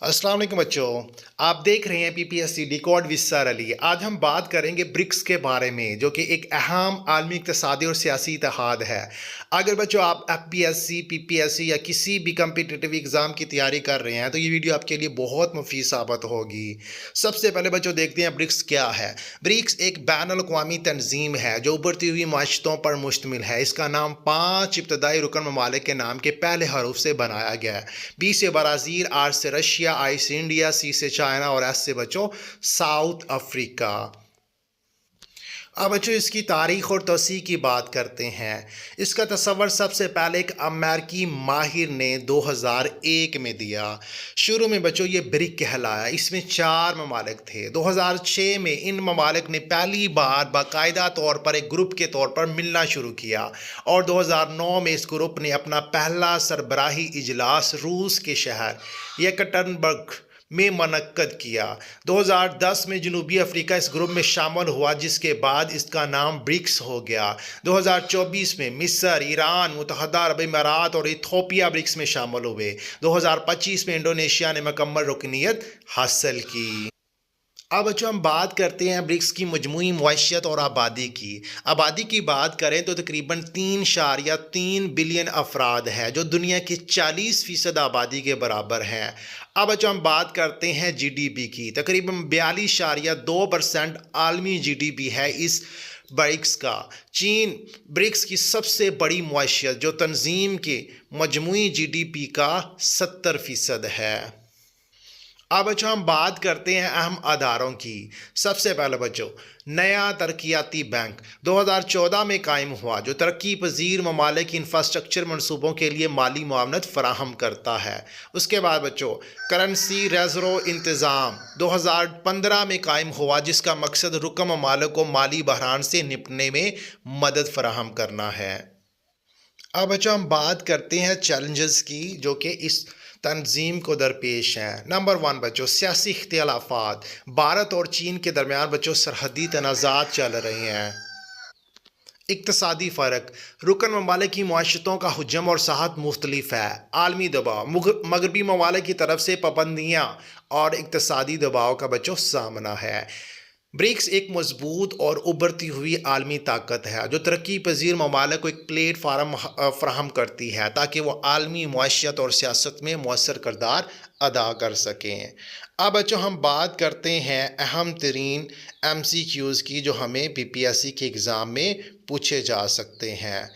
अस्सलाम वालेकुम बच्चों। आप देख रहे हैं PPSC decode with sir Ali. आज हम बात करेंगे ब्रिक्स के बारे में, जो कि एक अहम आलमी इक़्तिसादी और सियासी इत्तेहाद है। अगर बच्चों आप एफपीएससी, पीपीएससी या किसी भी कम्पिटिटिव एग्ज़ाम की तैयारी कर रहे हैं तो ये वीडियो आपके लिए बहुत मुफीद साबित होगी। सबसे पहले बच्चों देखते हैं ब्रिक्स क्या है। ब्रिक्स एक बैनुल-अक़वामी तंजीम है जो उभरती हुई माशतों पर मुश्तमिल है। इसका नाम 5 इब्तदाई रुकन ममालिक के नाम के पहले हरूफ से बनाया गया है। बी से ब्राज़ील, आर से रशिया, आई से इंडिया, सी से चाइना और एस से बच्चों साउथ अफ्रीका। अब बच्चों इसकी तारीख़ और तोसी की बात करते हैं। इसका तस्वर सबसे पहले एक अमेरिकी माहिर ने 2001 में दिया। शुरू में बच्चों ये ब्रिक कहलाया। इसमें 4 ममालिक थे। 2006 में इन ममालिक ने पहली बार बाकायदा तौर पर एक ग्रुप के तौर पर मिलना शुरू किया और 2009 में इस ग्रुप ने अपना पहला सरबराही इजलास रूस के शहर येकटरनबर्ग में मनक्कद किया। 2010 में जनूबी अफ्रीका इस ग्रुप में शामिल हुआ, जिसके बाद इसका नाम ब्रिक्स हो गया। 2024 में मिस्र, ईरान, मुत्तहदा अरब अमीरात और इथियोपिया ब्रिक्स में शामिल हुए। 2025 में इंडोनेशिया ने मुकम्मल रुकनीत हासिल की। अब बच्चों हम बात करते हैं ब्रिक्स की मजमूई मुआशियत और आबादी की। आबादी की बात करें तो तकरीबन 3.3 बिलियन अफराद है, जो दुनिया की 40% आबादी के बराबर हैं। अब बच्चों हम बात करते हैं जीडीपी की। तकरीबन 42.2% आलमी जीडीपी है इस ब्रिक्स का। चीन ब्रिक्स की सबसे बड़ी मुआशियत, जो तंजीम के मजमूई जीडीपी का 70% है। अब बच्चों हम बात करते हैं अहम अदारों की। सबसे पहले बच्चों नया तरक्याती बैंक 2014 में कायम हुआ, जो तरक्की पजीर ममालिक की इंफ्रास्ट्रक्चर मनसूबों के लिए माली मुआवनत फराहम करता है। उसके बाद बच्चों करेंसी रेजर्व इंतज़ाम 2015 में कायम हुआ, जिसका मकसद रुकन ममालिक को माली बहरान से निपटने में मदद फराहम करना है। अब बच्चों हम बात करते हैं चैलेंजेस की, जो कि इस तंजीम को दरपेश हैं। नंबर 1 बच्चों सियासी इख्तिलाफात। भारत और चीन के दरमियान बच्चों सरहदी तनाज़ात चल रहे हैं। इक्तसादी फ़र्क, रुकन ममालिक की मुआशतों का हुजम और साहत मुख्तलिफ है। आलमी दबाव, मगरबी ममालिक की तरफ से पाबंदियाँ और इक्तसादी दबाव का बच्चों सामना है। ब्रिक्स एक मजबूत और उभरती हुई आलमी ताकत है, जो तरक्की पजीर ममालिक को एक प्लेटफार्म फराहम करती है ताकि वो आलमी मुआशियत और सियासत में मौसर किरदार अदा कर सकें। अब बच्चों हम बात करते हैं अहम तरीन MCQs की, जो हमें PPSC के एग्ज़ाम में पूछे जा सकते हैं।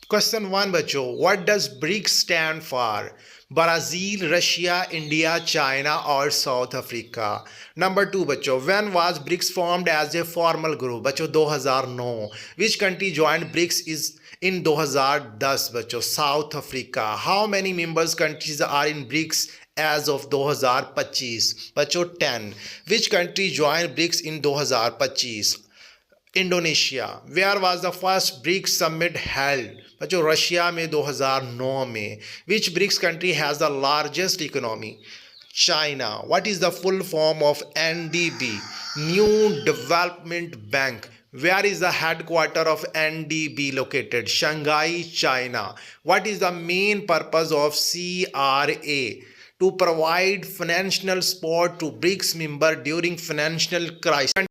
क्वेश्चन 1 बच्चों what does BRICS stand for? Brazil, Russia, India, China और साउथ अफ्रीका। नंबर 2 बच्चों when was BRICS formed as a formal group? बच्चों 2009। Which country joint BRICS is in 2010? बच्चों South Africa. How many members countries are in BRICS as of 2025? बच्चों 10। Which country join BRICS in 2025? Indonesia. Where was the first BRICS summit held? बच्चों Russia में 2009 में। विच BRICS country has the largest economy? China. What is the full form of NDB? New development bank. Where is the headquarter of NDB located? Shanghai, China. What is the main purpose of CRA? To provide financial support to BRICS member during financial crisis.